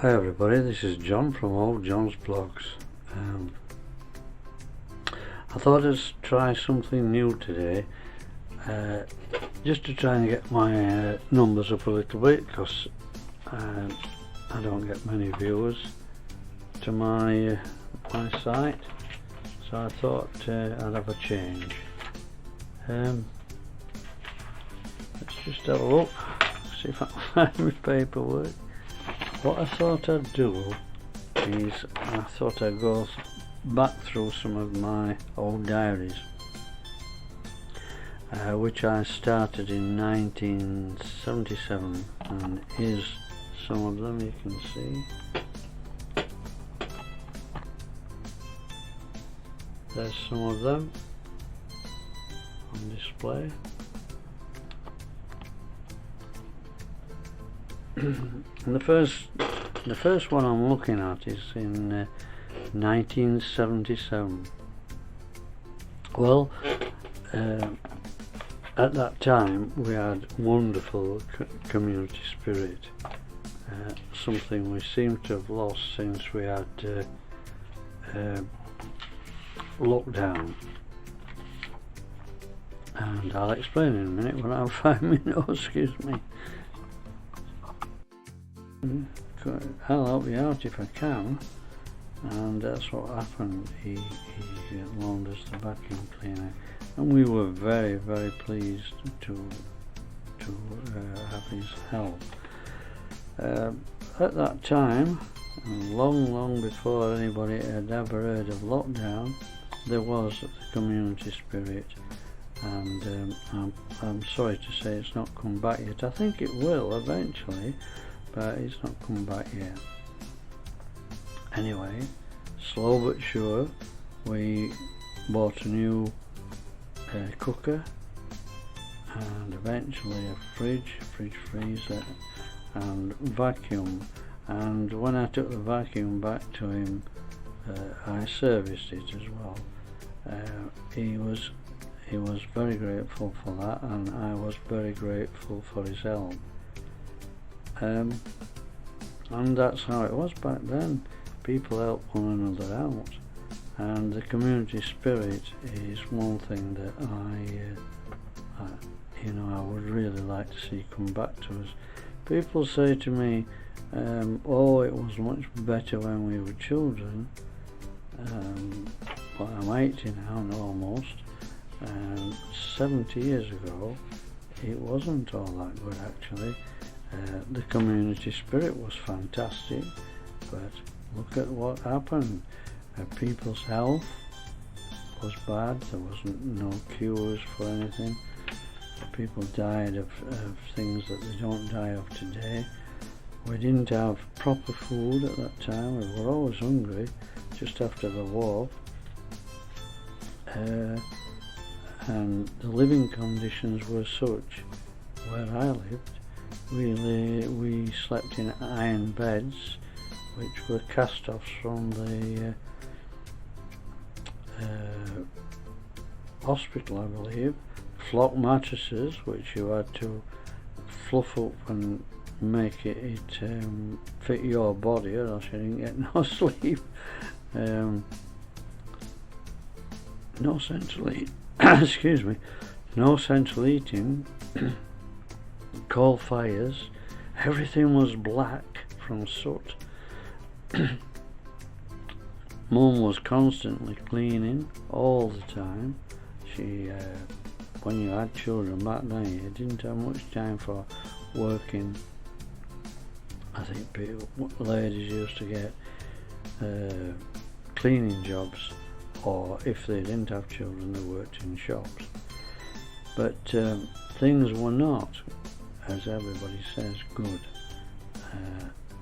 Hi everybody, this is John from Old John's Blogs. I thought I'd try something new today, just to try and get my numbers up a little bit, because I don't get many viewers to my site, so I thought I'd have a change. Let's just have a look, see if I can find my paperwork. What I thought I'd do is I thought I'd go back through some of my old diaries, which I started in 1977, and here's some of them you can see. There's some of them on display. And the first one I'm looking at is in 1977. Well, at that time we had wonderful community spirit, something we seem to have lost since we had lockdown, and I'll explain in a minute when I find my notes. Excuse me. I'll help you out if I can, and that's what happened. He loaned us the vacuum cleaner, and we were very, very pleased to have his help. At that time, long before anybody had ever heard of lockdown, there was the community spirit, and I'm sorry to say it's not come back yet. I think it will eventually, but it's not come back yet. Anyway, slow but sure, we bought a new cooker, and eventually a fridge, freezer, and vacuum. And when I took the vacuum back to him, I serviced it as well. He was very grateful for that, and I was very grateful for his help. And that's how it was back then. People helped one another out, and the community spirit is one thing that I would really like to see come back to us. People say to me, oh, it was much better when we were children, but I'm 80 now, almost, and 70 years ago it wasn't all that good actually. The community spirit was fantastic, but look at what happened. People's health was bad. There wasn't no cures for anything. People died of things that they don't die of today. We didn't have proper food at that time. We were always hungry just after the war, and the living conditions were such where I lived. We slept in iron beds, which were cast-offs from the hospital, I believe. Flock mattresses, which you had to fluff up and make it fit your body, or else you didn't get no sleep. No central excuse me, no central heating. Coal fires, everything was black from soot. Mum was constantly cleaning all the time. She, when you had children back then, you didn't have much time for working. I think ladies used to get cleaning jobs, or if they didn't have children, they worked in shops. But things were not, as everybody says, good.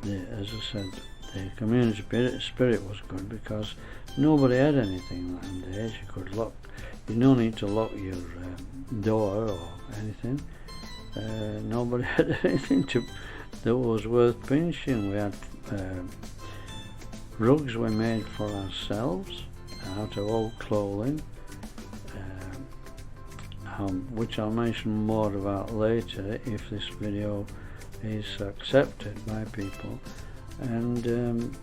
As I said, the community spirit was good because nobody had anything like days. You could lock. You no need to lock your door or anything. Nobody had anything that was worth pinching. We had rugs we made for ourselves out of old clothing, which I'll mention more about later if this video is accepted by people. and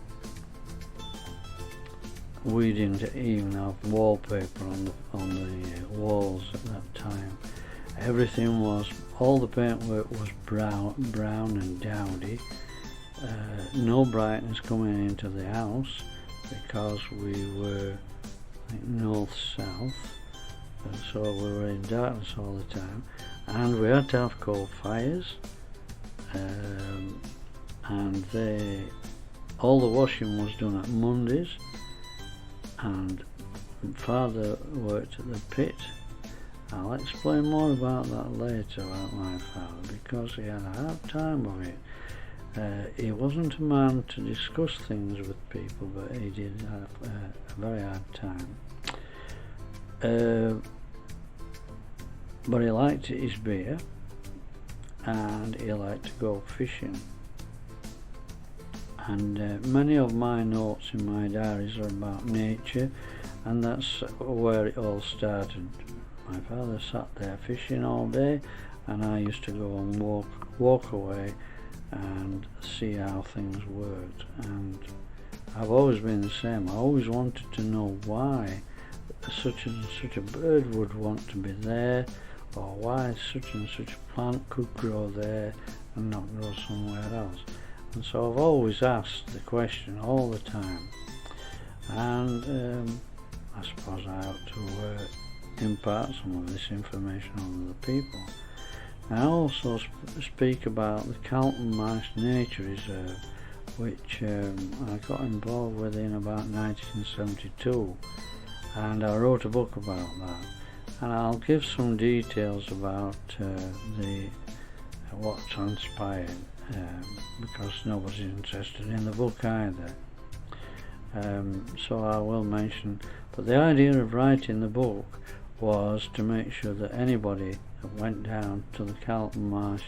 we didn't even have wallpaper on the walls at that time. Everything was, all the paintwork was brown and dowdy. No brightness coming into the house because we were north-south, so we were in darkness all the time, and we had to have coal fires, and all the washing was done at Mondays, and Father worked at the pit. I'll explain more about that later about my father, because he had a hard time of it. He wasn't a man to discuss things with people, but he did have a very hard time. But he liked his beer, and he liked to go fishing. And many of my notes in my diaries are about nature, and that's where it all started. My father sat there fishing all day, and I used to go and walk away and see how things worked. And I've always been the same. I always wanted to know why such and such a bird would want to be there, or why such and such a plant could grow there and not grow somewhere else. And so I've always asked the question all the time, and I suppose I ought to impart some of this information on the people. I also speak about the Calton Marsh Nature Reserve, which I got involved with in about 1972, and I wrote a book about that. And I'll give some details about what transpired, because nobody's interested in the book either. So I will mention, but the idea of writing the book was to make sure that anybody that went down to the Calton Marsh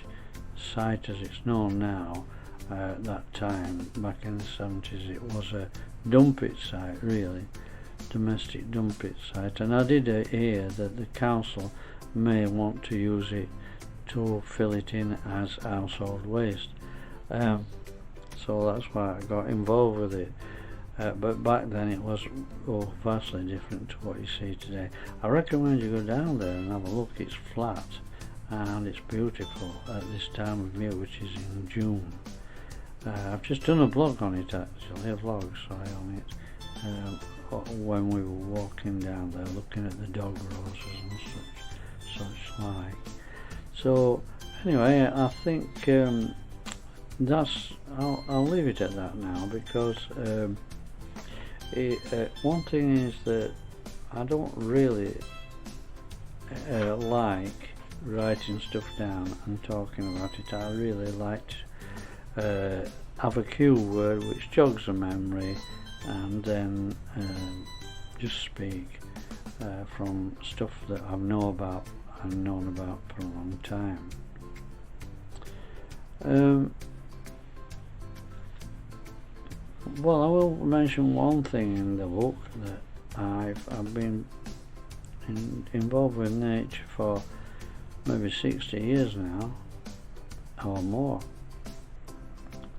site as it's known now, at that time, back in the 70s, it was a dump it site, really, domestic dump it site, and I did hear that the council may want to use it to fill it in as household waste. So that's why I got involved with it. But back then it was vastly different to what you see today. I recommend you go down there and have a look. It's flat and it's beautiful at this time of year, which is in June. I've just done a blog on it, actually, a vlog, sorry, on it, when we were walking down there looking at the dog roses and such like. So anyway, I think I'll leave it at that now, because one thing is that I don't really like writing stuff down and talking about it. I really like to have a cue word which jogs a memory, and then just speak from stuff that I've known about for a long time. Well, I will mention one thing in the book, that I've been involved with nature for maybe 60 years now, or more.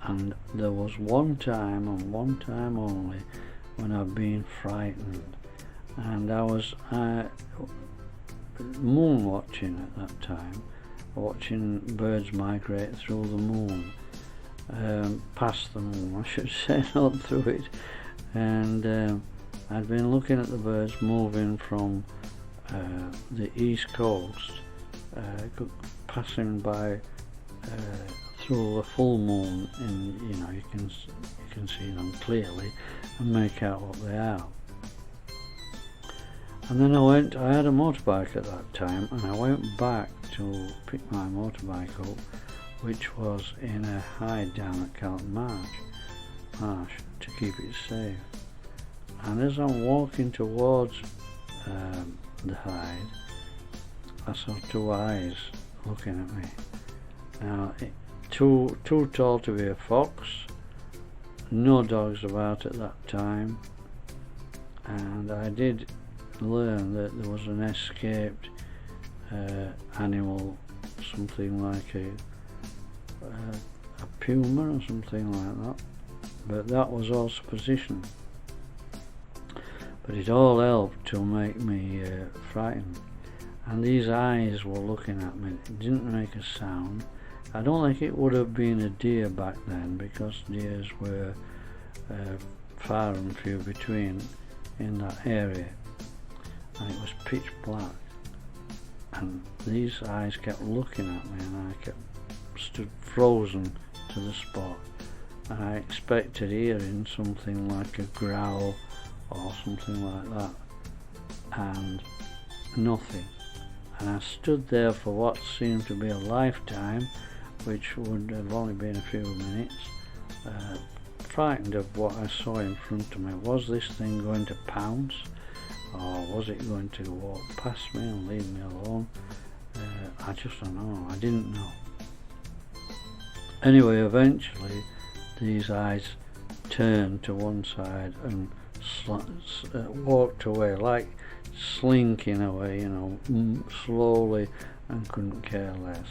And there was one time, and one time only, when I've been frightened. And I was moon watching at that time, watching birds migrate through the moon. Past the moon, I should say, not through it. And I'd been looking at the birds moving from the east coast, passing by through the full moon, and you can see them clearly and make out what they are. And then I had a motorbike at that time, and I went back to pick my motorbike up, which was in a hide down at Calton Marsh, to keep it safe. And as I'm walking towards the hide, I saw two eyes looking at me. Now, too tall to be a fox, no dogs about at that time, and I did learn that there was an escaped animal, something like a puma or something like that, but that was also position. But it all helped to make me frightened. And these eyes were looking at me. It didn't make a sound. I don't think it would have been a deer back then, because deers were far and few between in that area, and it was pitch black, and these eyes kept looking at me, and I kept stood frozen to the spot, and I expected hearing something like a growl or something like that, and nothing. And I stood there for what seemed to be a lifetime, which would have only been a few minutes, frightened of what I saw in front of me. Was this thing going to pounce, or was it going to walk past me and leave me alone? I just don't know. I didn't know. Anyway, eventually these eyes turned to one side and walked away, like slinking away, slowly, and couldn't care less.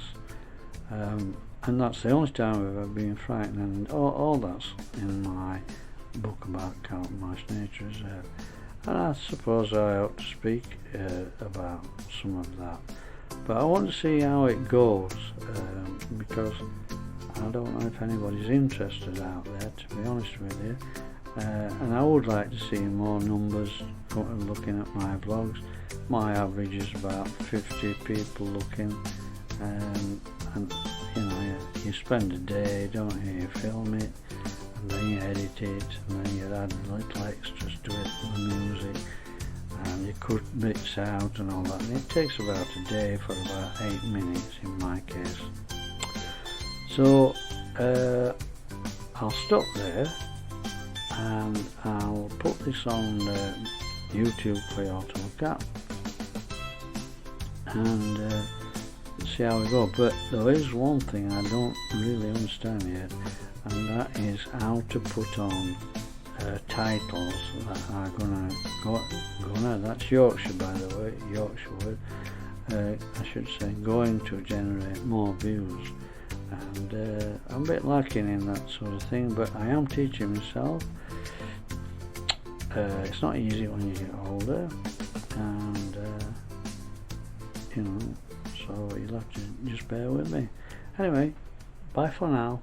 And that's the only time I've ever been frightened, and all that's in my book about Carlton Marsh Nature Reserve. And I suppose I ought to speak about some of that. But I want to see how it goes, because I don't know if anybody's interested out there, to be honest with you. And I would like to see more numbers looking at my vlogs. My average is about 50 people looking, and you spend a day, don't you? You film it, and then you edit it, and then you add little extras to it, the music, and you cut bits out and all that. And it takes about a day for about 8 minutes in my case. So I'll stop there, and I'll put this on YouTube for you all to look at, and see how we go. But there is one thing I don't really understand yet, and that is how to put on titles that are gonna that's Yorkshire, by the way, Yorkshire word, I should say, going to generate more views. And I'm a bit lacking in that sort of thing, but I am teaching myself. It's not easy when you get older, and so you'll have to just bear with me. Anyway, bye for now.